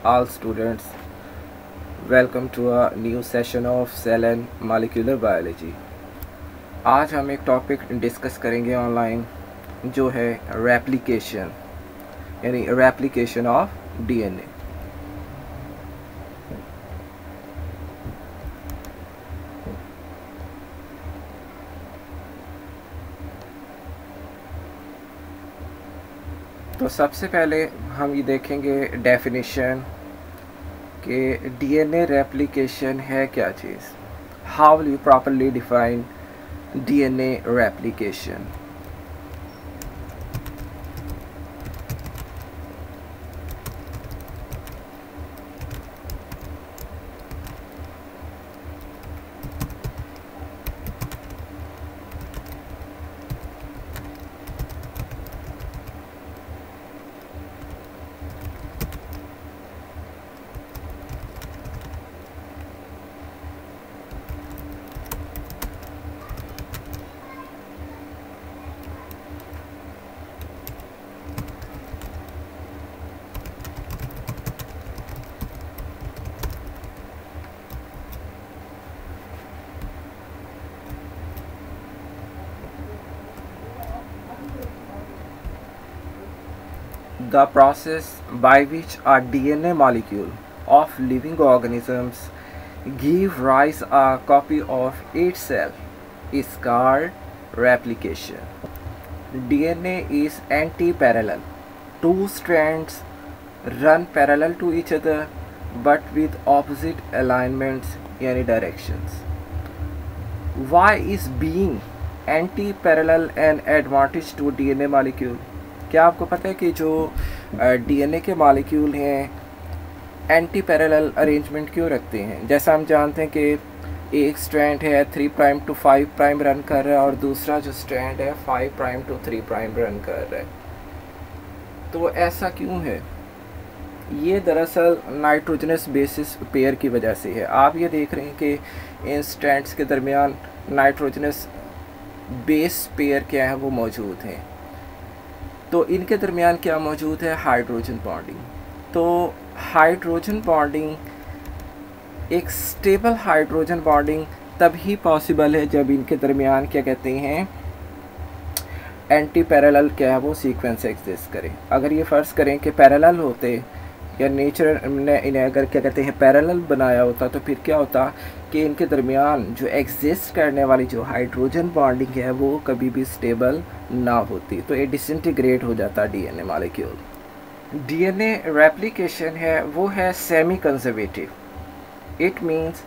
all students. Welcome to a new session of Cell and Molecular Biology. आज हम एक topic discuss करेंगे online जो है रेप्लिकेशन, यानी रेप्लिकेशन ऑफ डीएनए। तो सबसे पहले हम ये देखेंगे डेफिनेशन कि डीएनए रेप्लिकेशन है क्या चीज़। How will you properly define DNA replication. The process by which a DNA molecule of living organisms give rise a copy of itself is called replication. DNA is anti-parallel. Two strands run parallel to each other but with opposite alignments yani directions. Why is being anti-parallel an advantage to DNA molecule? क्या आपको पता है कि जो DNA के molecule हैं anti parallel arrangement क्यों रखते हैं? जैसा हम जानते हैं कि एक स्ट्रैंड है 3 प्राइम टू 5 प्राइम रन कर रहा है और दूसरा जो स्ट्रैंड है 5 प्राइम टू 3 प्राइम रन कर रहा है। तो ऐसा क्यों है? ये दरअसल नाइट्रोजनस बेसिस पेयर की वजह से है। आप ये देख रहे हैं कि इन स्ट्रैंड्स के दरमियान नाइट्रोजनस बेस पेयर क्या है वो मौजूद हैं। तो इनके दरमियान क्या मौजूद है? Hydrogen bonding. तो हाइड्रोजन बॉन्डिंग, एक स्टेबल हाइड्रोजन बॉन्डिंग तभी पॉसिबल है जब इनके दरमियान क्या कहते हैं एंटी पैरेलल क्या है वो सीक्वेंस एग्जिस्ट करे। अगर ये फ़र्ज़ करें कि पैरेलल होते या नेचर ने इन्हें अगर क्या कहते हैं पैरेलल बनाया होता तो फिर क्या होता कि इनके दरमियान जो एग्जिस्ट करने वाली जो हाइड्रोजन बॉन्डिंग है वो कभी भी स्टेबल ना होती, तो ये डिसइंटीग्रेट हो जाता डीएनए मॉलिक्यूल। डीएनए रेप्लिकेशन है वो है semi conservative. It means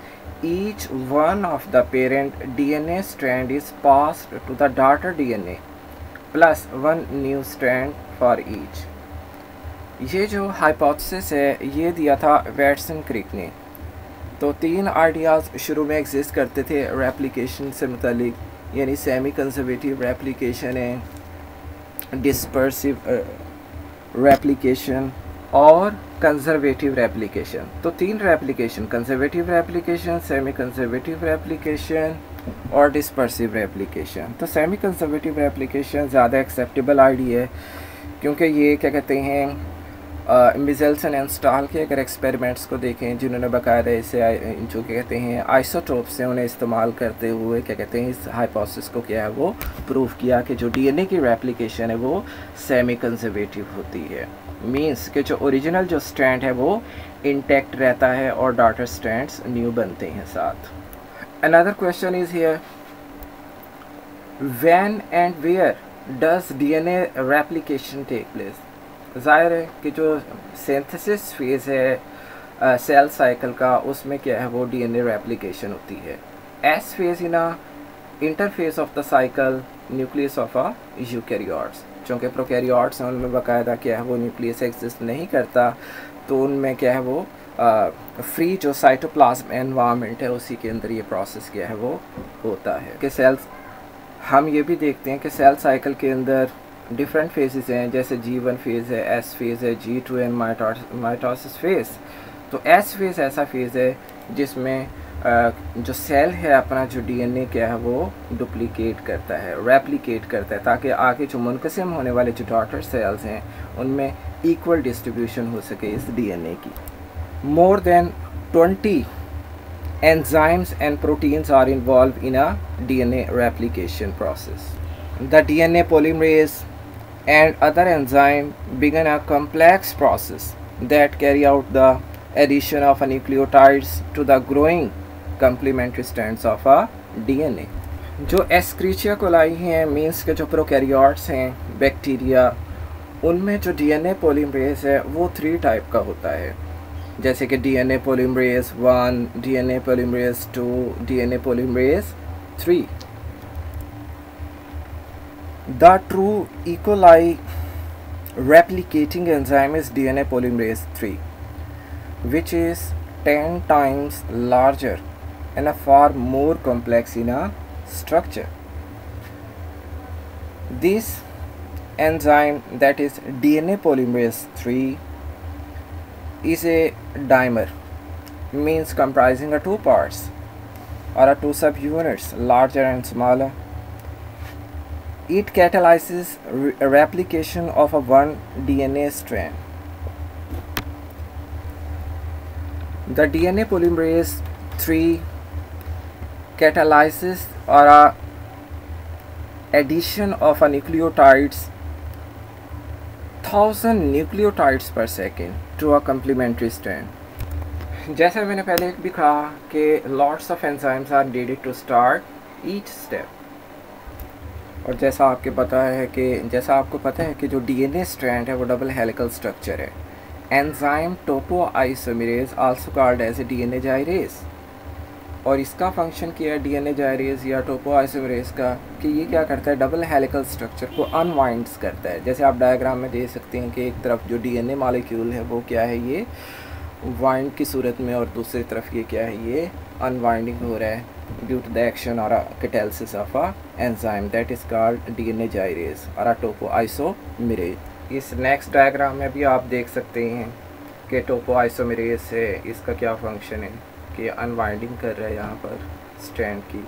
each one of the parent DNA strand is passed to the daughter DNA plus one new strand for each. ये जो हाइपोथेसिस है ये दिया था वैटसन क्रिक ने। तो 3 आइडियाज़ शुरू में एग्जिस्ट करते थे रेप्लिकेशन से मुतालिक, यानी सेमी कंजर्वेटिव रेप्लिकेशन है, डिस्पर्सिव रेप्लिकेशन और कंजर्वेटिव रेप्लिकेशन। तो 3 replication, conservative replication, semi conservative replication और डिस्पर्सिव रेप्लिकेशन। तो सेमी कंजर्वेटिव रेप्लिकेशन ज़्यादा एक्सेप्टेबल आइडिया है क्योंकि ये क्या कहते हैं मिज़ेल्सन एंड स्टाल के अगर एक्सपेरिमेंट्स को देखें जिन्होंने बाकायदा इसे जो क्या कहते हैं आइसोटोप्स हैं उन्हें इस्तेमाल करते हुए क्या कहते हैं इस हाइपोथेसिस को क्या है वो प्रूव किया कि जो डीएनए की रेप्लिकेशन है वो सेमी कंजर्वेटिव होती है। मींस कि जो ओरिजिनल जो स्ट्रैंड है वो इंटैक्ट रहता है और डॉटर स्ट्रैंड्स न्यू बनते हैं साथ। Another question is here, when and where does DNA replication take place? ज़ाहिर है कि जो सिंथेसिस फेज़ है सेल साइकिल का उसमें क्या है वो डीएनए रेप्लिकेशन होती है। S phase in interphase of the cycle nucleus of a eukaryotes. चूँकि प्रोकैरियोट्स हैं उनमें बाकायदा क्या है वो न्यूक्लियस एग्जिस्ट नहीं करता, तो उनमें क्या है वो फ्री जो साइटोप्लाज्म एनवायरनमेंट है उसी के अंदर ये प्रोसेस क्या है वो होता है कि सेल्स। हम ये भी देखते हैं कि सेल साइकिल के अंदर डिफरेंट फेजेस हैं, जैसे G1 फेज़ है, S फेज़ है, G2 एंड माइटोसिस फेज़। तो S फेज़ ऐसा फेज़ है जिसमें जो सेल है अपना जो डीएनए क्या है वो डुप्लीकेट करता है, रेप्लिकेट करता है, ताकि आगे जो मुनक़सिम होने वाले जो डॉटर सेल्स हैं उनमें इक्वल डिस्ट्रीब्यूशन हो सके इस डीएनए की। More than 20 enzymes and proteins are involved in a DNA replication process. The DNA polymerase and other enzymes begin a complex process that carry out the addition of a nucleotides to the growing complementary strands of a DNA. जो एस्क्रीचिया coli हैं means के जो prokaryotes हैं bacteria, उनमें जो DNA polymerase है वो 3 type का होता है, जैसे कि DNA polymerase 1, DNA polymerase 2, DNA polymerase 3. The true E. coli replicating enzyme is DNA polymerase 3, which is 10 times larger and a far more complex in a structure. This enzyme, that is DNA polymerase 3, is a dimer, means comprising of 2 parts or a 2 subunits, larger and smaller. It catalyzes replication of a 1 DNA strand. The DNA polymerase 3 catalyzes or a addition of a nucleotides 1000 nucleotides per second to a complementary strand. जैसा मैंने पहले भी कहा कि lots of enzymes are needed to start each step. और जैसा आपको पता है कि जो डीएनए स्ट्रैंड है वो डबल हेलिकल स्ट्रक्चर है. Enzyme topoisomerase also called as a DNA gyrase, और इसका फंक्शन क्या है डीएनए जाइरेज या टोपोआइसोमेरेज का, कि ये क्या करता है डबल हेलिकल स्ट्रक्चर को अनवाइंड्स करता है. जैसे आप डायग्राम में देख सकते हैं कि एक तरफ जो डीएनए मॉलिक्यूल है वो क्या है, ये वाइंड की सूरत में, और दूसरी तरफ ये क्या है, ये अनवाइंडिंग हो रहा है ड्यू टू द एक्शन और catalysis of a enzyme that is called DNA gyrase और टोपोआइसोमेरेज. इस नेक्स्ट डायग्राम में भी आप देख सकते हैं कि टोपोआइसोमेरेज है, इसका क्या फंक्शन है कि अनवाइंडिंग कर रहा है यहाँ पर स्ट्रैंड की.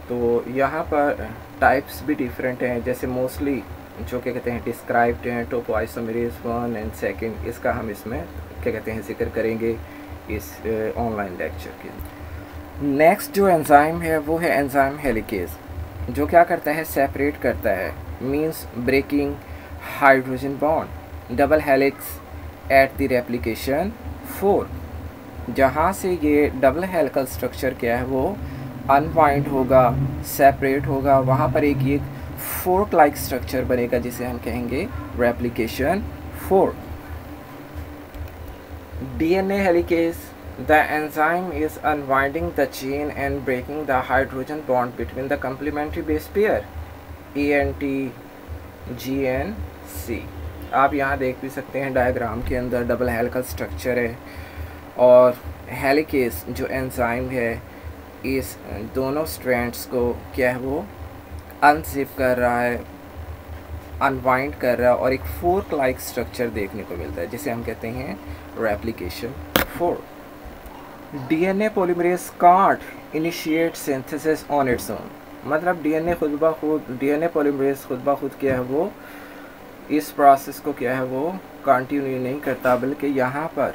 तो यहाँ पर टाइप्स भी डिफरेंट हैं, जैसे मोस्टली जो क्या कहते हैं डिस्क्राइब्ड हैं टोपोआइसोमेरेज 1 एंड 2, इसका हम इसमें क्या कहते हैं जिक्र करेंगे इस ऑनलाइन लेक्चर के. नेक्स्ट जो एंजाइम है वो है एंजाइम हेलिकेज, जो क्या करता है सेपरेट करता है, means breaking hydrogen bond double helix at the replication 4. जहाँ से ये डबल हेलिकल स्ट्रक्चर क्या है वो अनवाइंड होगा, सेपरेट होगा, वहाँ पर एक ये फोर्क लाइक स्ट्रक्चर बनेगा जिसे हम कहेंगे replication 4. DNA helicase, the enzyme is unwinding the chain and breaking the hydrogen bond between the complementary base pair A and T, G and C. आप यहाँ देख भी सकते हैं डायग्राम के अंदर डबल हेलिकल स्ट्रक्चर है, और हेलिकेस जो एंजाइम है इस दोनों स्ट्रैंड्स को क्या है वो अनजिप कर रहा है, अनवाइंड कर रहा है, और एक फोर्क लाइक स्ट्रक्चर देखने को मिलता है जिसे हम कहते हैं replication 4. DNA polymerase can't initiate synthesis on its own, मतलब डीएनए पॉलीमरेज खुद ब खुद क्या है वो इस प्रोसेस को क्या है वो कंटिन्यू नहीं करता, बल्कि यहाँ पर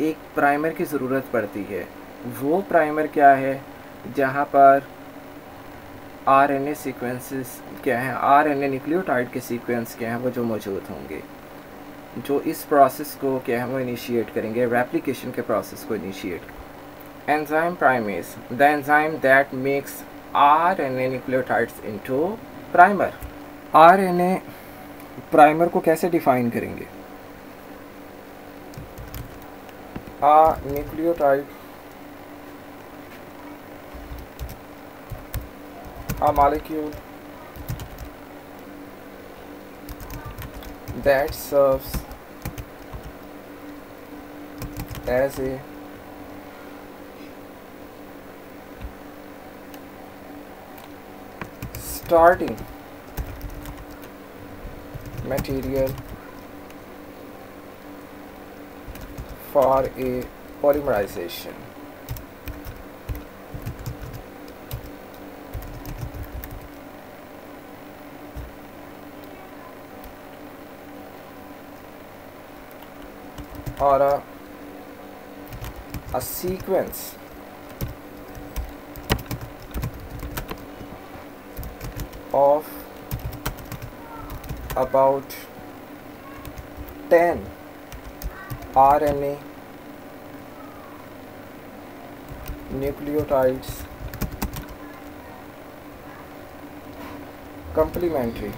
एक प्राइमर की ज़रूरत पड़ती है. वो प्राइमर क्या है, जहाँ पर आरएनए सीक्वेंसेस क्या हैं, आरएनए न्यूक्लियोटाइड के सीक्वेंस क्या हैं वो जो मौजूद होंगे, जो इस प्रोसेस को क्या है वो इनिशिएट करेंगे, रेप्लिकेशन के प्रोसेस को initiate. Enzyme primase, the enzyme that makes RNA nucleotides into primer. RNA primer को कैसे डिफाइन करेंगे, a nucleotide, a molecule that serves as a starting material for a polymerization. Or a a sequence of about 10 RNA nucleotides complementary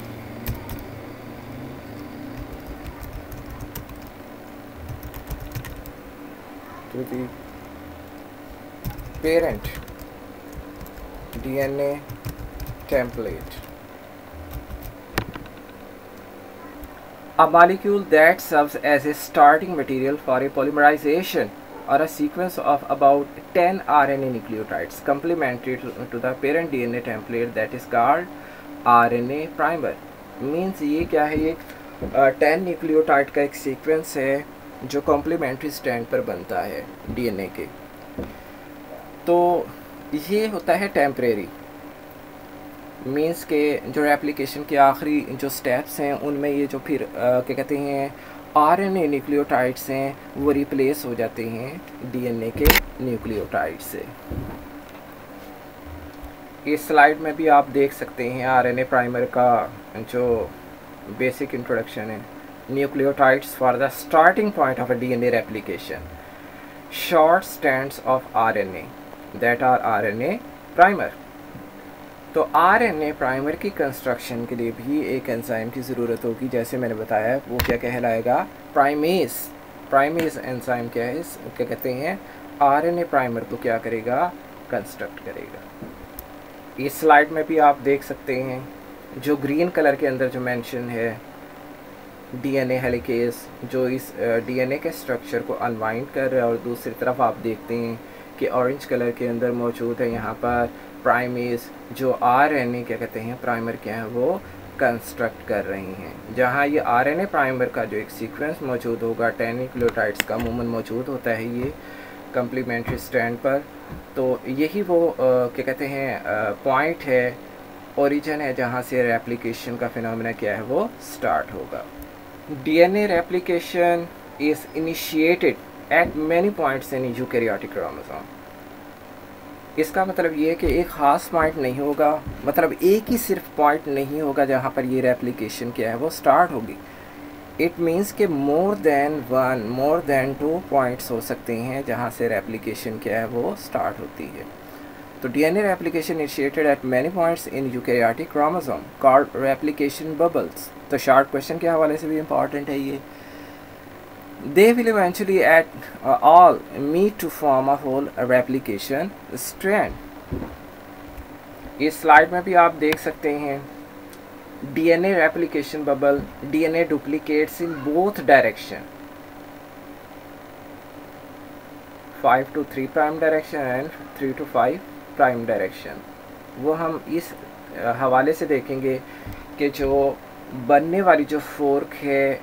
to the parent DNA template. A molecule that serves as a starting material for a polymerization or a sequence of about 10 RNA nucleotides complementary to the parent DNA template that is called RNA primer. Means ये क्या है, ये 10 nucleotide का एक sequence है जो complementary strand पर बनता है डीएनए के। तो ये होता है टेम्परेरी, मीन्स के जो रेप्लिकेशन के आखिरी जो स्टेप्स हैं उनमें ये जो फिर क्या कहते हैं आरएनए न्यूक्लियोटाइड्स हैं वो रिप्लेस हो जाते हैं डीएनए के न्यूक्लियोटाइड से। इस स्लाइड में भी आप देख सकते हैं आरएनए प्राइमर का जो बेसिक इंट्रोडक्शन है। Nucleotides for the starting point of a DNA replication, short strands of RNA that are RNA primer. तो आरएनए प्राइमर की कंस्ट्रक्शन के लिए भी एक एंजाइम की ज़रूरत होगी, जैसे मैंने बताया वो क्या कहलाएगा, प्राइमेज। प्राइमेज एंजाइम क्या है, क्या कहते हैं, आरएनए प्राइमर को क्या करेगा, कंस्ट्रक्ट करेगा। इस स्लाइड में भी आप देख सकते हैं जो ग्रीन कलर के अंदर जो मेंशन है डीएनए हेलिकेज जो इस डीएनए के स्ट्रक्चर को अनवाइंड कर रहा है, और दूसरी तरफ आप देखते हैं कि ऑरेंज कलर के अंदर मौजूद है यहाँ पर प्राइमेज जो आरएनए क्या कहते हैं प्राइमर क्या है वो कंस्ट्रक्ट कर रही हैं। जहाँ ये आरएनए प्राइमर का जो एक सीक्वेंस मौजूद होगा 10 न्यूक्लियोटाइड्स का अमूमन मौजूद होता है ये कम्प्लीमेंट्री स्ट्रैंड पर। तो यही वो क्या कहते हैं पॉइंट है, ओरिजिन है जहाँ से रेप्लिकेशन का फिनोमेना क्या है वो स्टार्ट होगा। DNA replication is initiated eight many points in eukaryotic chromosome. इसका मतलब ये है कि एक ख़ास पॉइंट नहीं होगा, मतलब एक ही सिर्फ पॉइंट नहीं होगा जहाँ पर ये रेप्लिकेशन क्या है वो स्टार्ट होगी। इट मीन्स कि मोर देन 2 पॉइंट्स हो सकते हैं जहाँ से रेप्लिकेशन क्या है वो स्टार्ट होती है। तो DNA replication initiated eight many points in eukaryotic chromosome called replication bubbles. तो शॉर्ट क्वेश्चन के हवाले से भी इम्पॉर्टेंट है ये। They will eventually all meet to form a whole replication strand. इस स्लाइड में भी आप देख सकते हैं DNA replication bubble, DNA duplicates in both direction, 5 to 3 prime direction and 3 to 5 prime direction. वो हम इस हवाले से देखेंगे कि जो बनने वाली जो फोर्क है,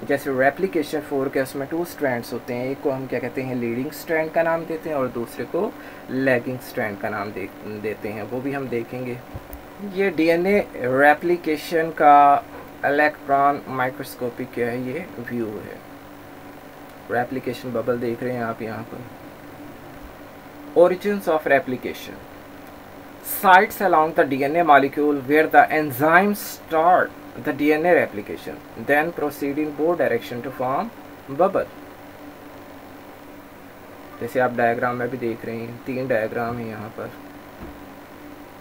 जैसे रेप्लिकेशन फोर्क है उसमें 2 स्ट्रैंड्स होते हैं, एक को हम क्या कहते हैं लीडिंग स्ट्रैंड का नाम देते हैं और दूसरे को लैगिंग स्ट्रैंड का नाम देते हैं, वो भी हम देखेंगे। ये डीएनए रेप्लिकेशन का इलेक्ट्रॉन माइक्रोस्कोपिक क्या है ये व्यू है। रेप्लिकेशन बबल देख रहे हैं आप यहाँ पर। Origins of replication, sites along the DNA molecule where the enzymes start the DNA replication, then proceed in both direction to form bubble। जैसे आप डायग्राम में भी देख रहे हैं 3 डायग्राम है यहाँ पर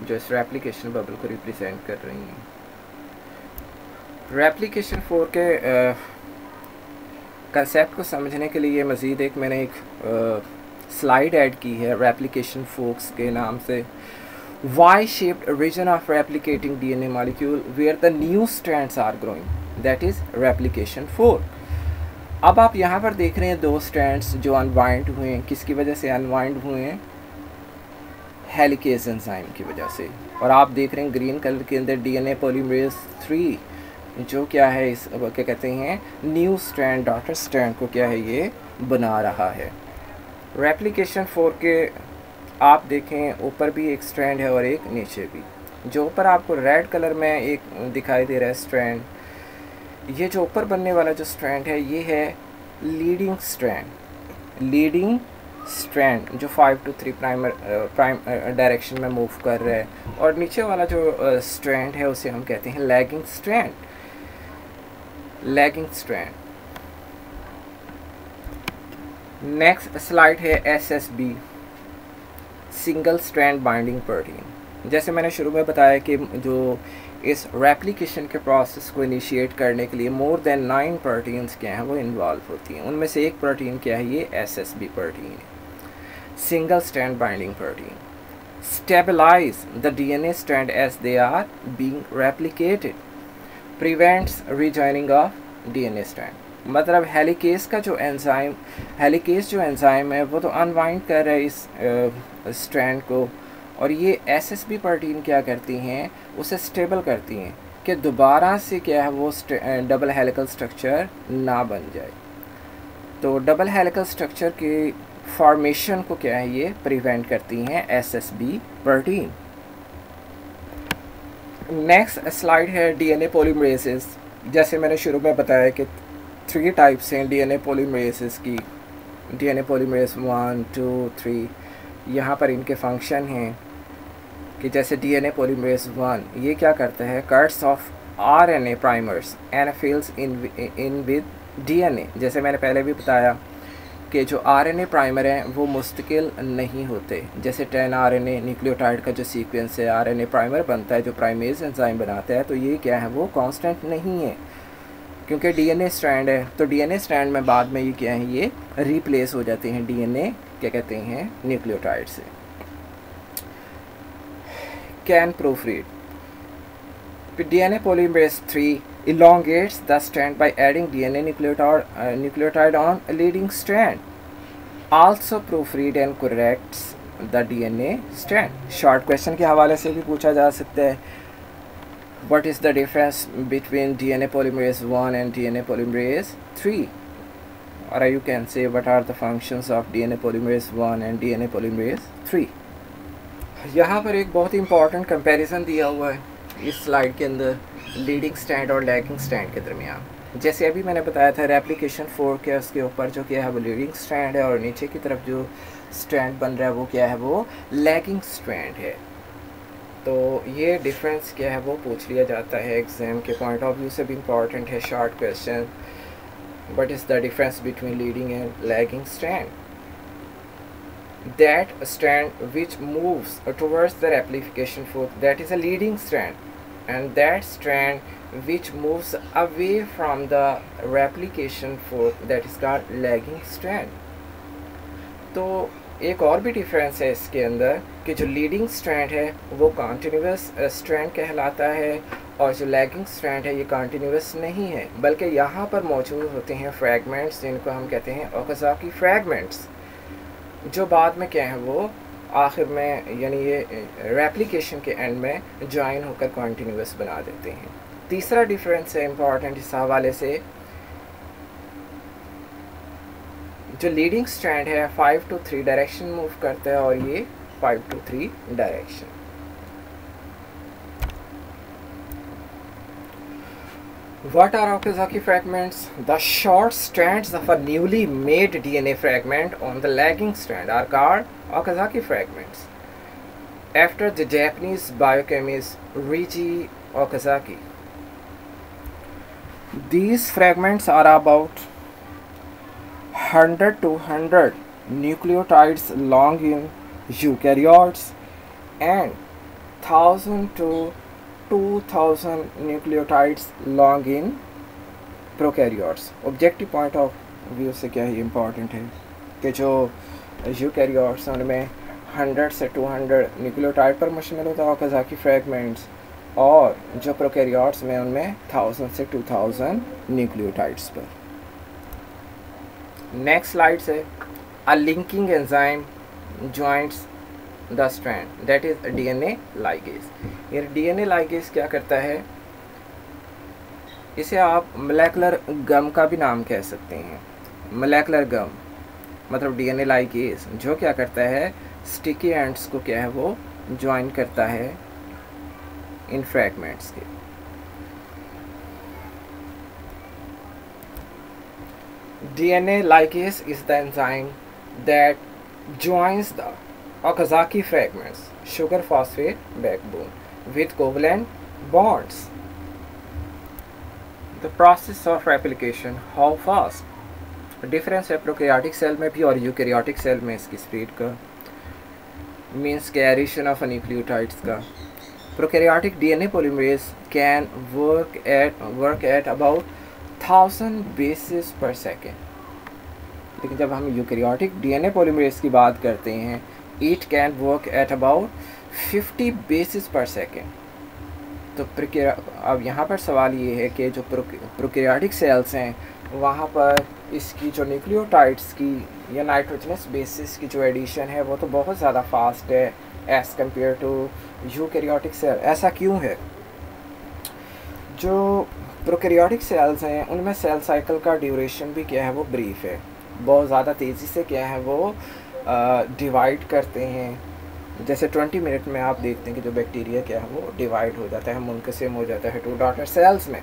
जो इस रेप्लिकेशन बबल को रिप्रेजेंट कर रही हैं। रेप्लिकेशन 4 के कंसेप्ट को समझने के लिए मज़ीद एक मैंने एक स्लाइड ऐड की है रेप्लिकेशन फोर्क्स के नाम से। Y-shaped region of replicating DNA molecule where the new strands are growing, that is replication fork। अब आप यहाँ पर देख रहे हैं 2 strands जो अनवाइंड हुए हैं, किसकी वजह से अनवाइंड हुए हैं, हेलिकेज एंजाइम की वजह से। और आप देख रहे हैं ग्रीन कलर के अंदर DNA polymerase 3 जो क्या है इस क्या कहते हैं न्यू स्ट्रैंड डॉटर स्ट्रैंड को क्या है ये बना रहा है। रेप्लिकेशन फोर्क के आप देखें ऊपर भी एक स्ट्रैंड है और एक नीचे भी। जो ऊपर आपको रेड कलर में एक दिखाई दे रहा है स्ट्रैंड, ये जो ऊपर बनने वाला जो स्ट्रैंड है ये है लीडिंग स्ट्रैंड, लीडिंग स्ट्रैंड जो 5 to 3 प्राइम डायरेक्शन में मूव कर रहा है, और नीचे वाला जो स्ट्रैंड है उसे हम कहते हैं lagging strand. Lagging strand. Next slide है SSB, single strand binding protein. जैसे मैंने शुरू में बताया कि जो इस रेप्लिकेशन के प्रोसेस को इनिशिएट करने के लिए मोर देन 9 प्रोटीन्स क्या हैं वो इन्वॉल्व होती हैं। उनमें से एक प्रोटीन क्या है, ये SSB प्रोटीन है, single strand binding protein. Stabilise the DNA strand as they are being replicated, prevents rejoining of DNA strand। मतलब हेलिकेज का जो एंजाइम, हेलिकेज जो एंजाइम है वो तो अनवाइंड कर रहा है इस स्ट्रैंड को, और ये SSB प्रोटीन क्या करती हैं, उसे स्टेबल करती हैं कि दोबारा से क्या है वो डबल हेलिकल स्ट्रक्चर ना बन जाए। तो डबल हेलिकल स्ट्रक्चर के फॉर्मेशन को क्या है ये प्रिवेंट करती हैं SSB प्रोटीन। नेक्स्ट स्लाइड है DNA पॉलीमरेसेस। जैसे मैंने शुरू में बताया कि 3 टाइप्स हैं DNA पॉलीमरेसेस की, DNA पॉलीमरेस 1, 2, 3। यहाँ पर इनके फंक्शन हैं कि जैसे DNA पॉलीमरेस 1 ये क्या करता है, cuts off RNA primers and fills in with DNA। जैसे मैंने पहले भी बताया कि जो RNA प्राइमर हैं वो मुस्तकिल नहीं होते। जैसे 10 RNA न्यूक्लियोटाइड का जो सीक्वेंस है, RNA प्राइमर बनता है जो प्राइमेज एंजाइम बनाता है, तो ये क्या है वो कांस्टेंट नहीं है क्योंकि DNA स्ट्रैंड है। तो DNA स्ट्रैंड में बाद में ये क्या है, ये रिप्लेस हो जाते हैं DNA क्या कहते हैं न्यूक्लियोटाइड से। Can proof read, DNA polymerase 3 elongates the strand by adding DNA nucleotide on a leading strand. Also proofread and corrects the DNA strand. Short question के हवाले से भी पूछा जा सकता है, what is the difference between DNA polymerase 1 and DNA polymerase 3? Or you can say what are the functions of DNA polymerase 1 and DNA polymerase 3? यहाँ पर एक बहुत ही important comparison दिया हुआ है इस स्लाइड के अंदर लीडिंग स्ट्रैंड और लैगिंग स्ट्रैंड के दरमियान। जैसे अभी मैंने बताया था रेप्लिकेशन 4 के उसके ऊपर जो क्या है वो लीडिंग स्ट्रैंड है, और नीचे की तरफ जो स्ट्रैंड बन रहा है वो क्या है, वो लैगिंग स्ट्रैंड है। तो ये डिफरेंस क्या है वो पूछ लिया जाता है एग्जाम के पॉइंट ऑफ व्यू से भी इम्पॉर्टेंट है। Short question, what is the difference between leading and lagging strand? That strand which moves towards the replication fork, that is a leading strand, and that strand which moves away from the replication fork, that is called lagging strand। तो एक और भी difference है इसके अंदर कि जो leading strand है वो कॉन्टिन्यूस स्ट्रैंड कहलाता है, और जो लैगिंग स्ट्रैंड है ये कॉन्टिन्यूस नहीं है, बल्कि यहाँ पर मौजूद होते हैं फ्रैगमेंट्स जिनको हम कहते हैं ओकाज़की फ्रैगमेंट्स, जो बाद में क्या है वो आखिर में यानी ये रेप्लिकेशन के एंड में ज्वाइन होकर कॉन्टिन्यूस बना देते हैं। तीसरा डिफरेंस है इम्पॉर्टेंट इस हवाले से, जो लीडिंग स्ट्रैंड है 5 to 3 डायरेक्शन मूव करता है, और ये 5 to 3 direction. What are Okazaki fragments? The short strands of a newly made DNA fragment on the lagging strand are called Okazaki fragments, after the Japanese biochemist Reiji Okazaki. These fragments are about 100 to 100 nucleotides long in eukaryotes and 1000 to 2000 nucleotides long in prokaryotes। Objective point of view से क्या है important है कि जो eukaryotes हैं उनमें 100 से 200 nucleotide पर मुश्तमिल होता है ओकाज़की फ्रैगमेंट्स, और जो प्रोकैरियोट्स में उनमें 1000 से 2000 न्यूक्लियोटाइड्स पर। नेक्स्ट स्लाइड से अ linking enzyme joints the strand, that is DNA ligase. ये DNA लाइगेज क्या करता है, इसे आप मोलेकुलर गम का भी नाम कह सकते हैं। मोलेकुलर गम मतलब DNA लाइगेज जो क्या करता है, स्टिकी एंड्स को क्या है वो ज्वाइन करता है इन फ्रैगमेंट्स के। DNA ligase is the enzyme that joins the Okazaki fragments sugar phosphate backbone with covalent bonds. The process of replication, how fast? Difference है प्रोकैरियोटिक सेल में भी और यूकैरियोटिक सेल में इसकी स्पीड का, मीन्स के एडिशन ऑफ न्यूक्लियोटाइड्स का. Prokaryotic DNA polymerase can work at about 1000 basis पर सेकेंड. लेकिन जब हम यूकैरियोटिक डीएनए पॉलीमरेज की बात करते हैं, it can work at about 50 basis पर सेकेंड. तो अब यहाँ पर सवाल ये है कि जो प्रोकैरियोटिक सेल्स हैं वहाँ पर इसकी जो न्यूक्लियोटाइड्स की या नाइट्रोजनस बेसिस की जो एडिशन है वो तो बहुत ज़्यादा फास्ट है as compare to eukaryotic cell. ऐसा क्यों है? जो प्रोकैरियोटिक सेल्स हैं उनमें सेल साइकिल का ड्यूरेशन भी क्या है वो ब्रीफ है. बहुत ज़्यादा तेज़ी से क्या है वो डिवाइड करते हैं. जैसे 20 मिनट में आप देखते हैं कि जो बैक्टीरिया क्या है वो डिवाइड हो जाता है, मुनक़सिम हो जाता है 2 डॉटर सेल्स में.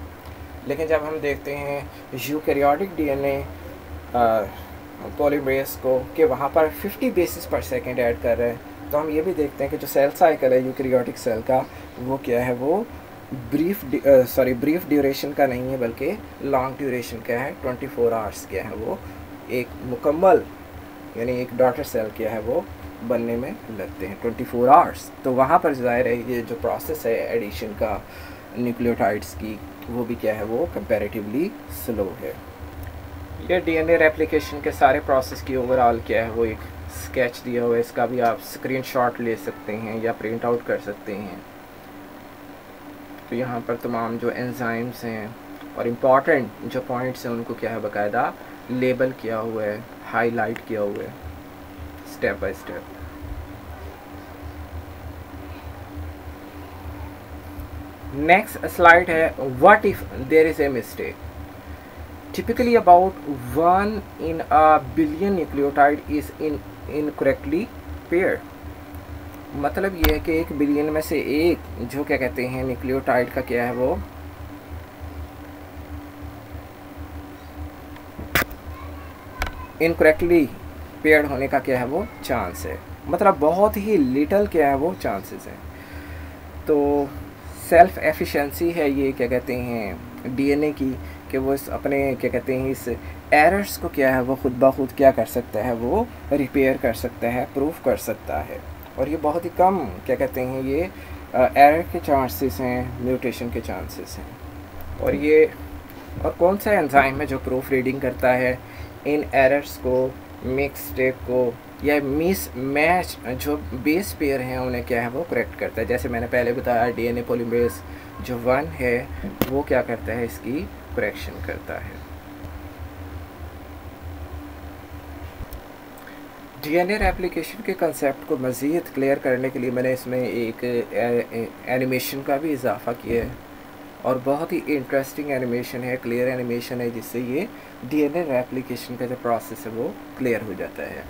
लेकिन जब हम देखते हैं यूकैरियोटिक डीएनए पॉलीमरेज को कि वहाँ पर 50 बेसिस पर सेकेंड ऐड कर रहे हैं, तो हम ये भी देखते हैं कि जो सेल साइकिल है यूकैरियोटिक सेल का वो क्या है वो ब्रीफ ड्यूरेशन का नहीं है बल्कि लॉन्ग ड्यूरेशन का है. 24 आवर्स क्या है वो एक मुकम्मल यानी एक डॉटर सेल क्या है वो बनने में लगते हैं 24 आवर्स. तो वहाँ पर ज़ाहिर है ये जो प्रोसेस है एडिशन का न्यूक्लियोटाइड्स की वो भी क्या है वो कंपैरेटिवली स्लो है. ये डीएनए रेप्लिकेशन के सारे प्रोसेस की ओवरऑल क्या है वो एक स्केच दिया हुआ है. इसका भी आप स्क्रीनशॉट ले सकते हैं या प्रिंट आउट कर सकते हैं. तो यहाँ पर तमाम जो एंजाइम्स हैं और इम्पॉर्टेंट जो पॉइंट्स हैं उनको क्या है बाकायदा लेबल किया हुआ है, हाईलाइट किया हुआ है step by step. Next slide है what if there is a mistake. Typically about 1 in a billion nucleotide is incorrectly paired. मतलब ये है कि 1 बिलियन में से एक जो क्या कहते हैं न्यूक्लियोटाइड का क्या है वो इनकरेक्टली पेयर्ड होने का क्या है वो चांस है. मतलब बहुत ही लिटल क्या है वो चांसेस हैं. तो सेल्फ एफिशिएंसी है ये क्या कहते हैं डीएनए की कि वो इस अपने क्या कहते हैं इस एरर्स को क्या है वो खुद ब खुद क्या कर सकता है वो रिपेयर कर सकता है, प्रूफ कर सकता है. और ये बहुत ही कम क्या कहते हैं ये एरर के चांसेस हैं, म्यूटेशन के चांसेस हैं. और कौन सा एंजाइम है जो प्रूफ रीडिंग करता है इन एरर्स को, मिक्सटेक को या मिस मैच जो बेस पेयर हैं उन्हें क्या है वो करेक्ट करता है. जैसे मैंने पहले बताया डीएनए पॉलीमरेज जो 1 है वो क्या करता है इसकी करेक्शन करता है. डीएनए रेप्लिकेशन के कंसेप्ट को मज़ीद क्लियर करने के लिए मैंने इसमें एक एनिमेशन का भी इजाफा किया है और बहुत ही इंटरेस्टिंग एनिमेशन है, क्लियर एनिमेशन है जिससे ये डीएनए रेप्लिकेशन का जो प्रोसेस है वो क्लियर हो जाता है.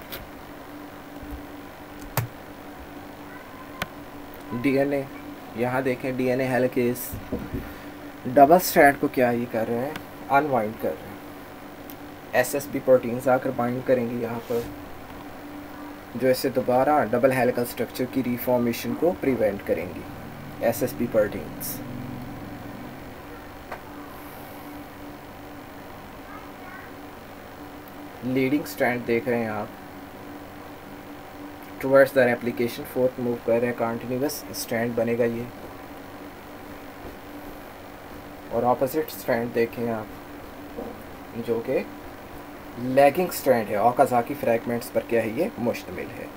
डीएनए यहाँ देखें डीएनए हेलिकेज डबल स्ट्रैंड को क्या ये कर रहे हैं अनवाइंड कर रहे हैं. एसएसबी प्रोटीन्स आकर बाइंड करेंगे यहाँ पर जो इससे दोबारा डबल हेलिकल स्ट्रक्चर की रिफॉर्मेशन को प्रिवेंट करेंगी. एसएसबी प्रोटीन्स लीडिंग स्ट्रैंड देख रहे हैं आप towards the replication, fourth move कर रहे हैं, कंटिन्यूस स्ट्रैंड बनेगा ये. और ऑपोजिट स्ट्रैंड देखें आप जो कि लैगिंग स्ट्रैंड है, ओकाज़ाकी फ्रैगमेंट्स पर क्या है ये मुश्तमिल है.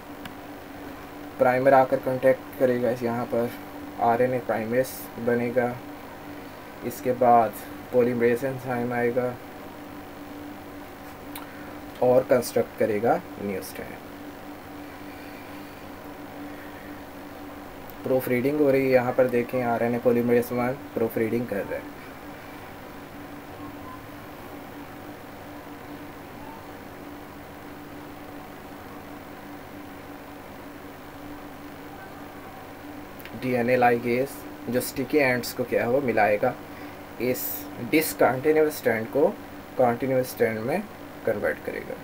प्राइमर आकर कांटेक्ट करेगा इस यहाँ पर, आरएनए प्राइमेस बनेगा, इसके बाद पॉलीमरेज एंजाइम आएगा और कंस्ट्रक्ट करेगा न्यू स्ट्रैंड. प्रूफ रीडिंग हो रही है यहाँ पर देखें, आरएनए पॉलीमरेज 1 प्रूफ रीडिंग कर रहा है. डीएनए लाइगेज जो स्टिकी एंड्स को क्या है वो मिलाएगा, इस डिसकंटिन्यूअस स्ट्रैंड को कंटिन्यूअस स्ट्रैंड में कन्वर्ट करेगा.